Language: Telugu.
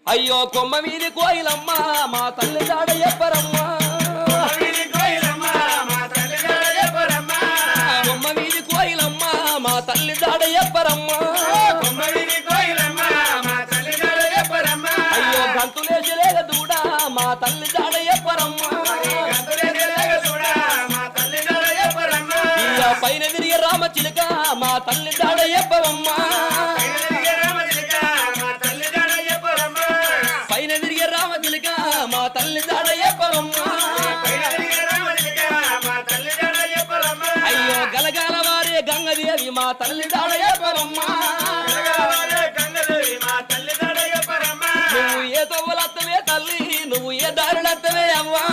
అయ్యో కొమ్మ వీధి కోయిలమ్మ మా తల్లి జాడ చెప్పరమ్మ కొమ్మ వీధి కోయిలమ్మ మా తల్లి జాడ చెప్పరమ్మ అయ్యో గంతులేసలేగ దూడ మా తల్లి జాడ చెప్పరమ్మ పైన తిరిగి రామ చిలుక మా తల్లి జాడ చెప్పవమ్మ పైన తిరిగి రామ చిలుక మా తల్లి జాడ చెప్పవమ్మ అయ్యో గలగాల వారే గంగదేవి మా తల్లి జాడ చెప్పవమ్మ నువ్వు ఏ తవ్వలత్తవే తల్లి నువ్వు ఏ దారులత్తవే అవ్వా